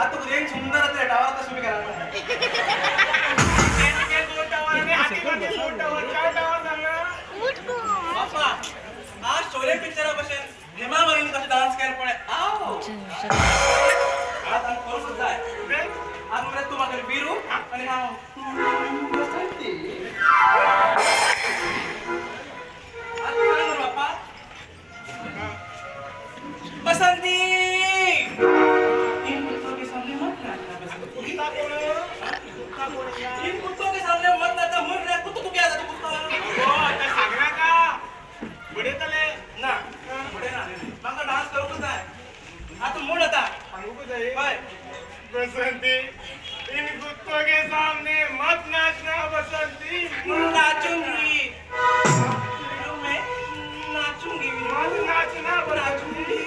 आता तुझे एक सुंदर टावर कसं मी करायला बाप्पा आज शोले पिक्चर बसेल हेमा मालिनी कशी डान्स कर पण आओ आज आणि कोण सुद्धा आहे आज मला तुम्हाला बिरू आणि हा बाप्पा बसंती इन कुत्तों के सामने मत नाचना कुत्ता कौन है कुत्ता कौन है इन कुत्तों के सामने मत नाचना मुन रे कुत्ता तू क्या जाता कुत्ता ओ आता सांगना का बडे तले ना बडे ना मग डान्स करू कुठं आहे आता मूड आता सांगू कुठं आहे बाय बसंती इन कुत्तों के सामने मत नाचना बसंती नाचूंगी मैं नाचूंगी मत नाचना नाचूंगी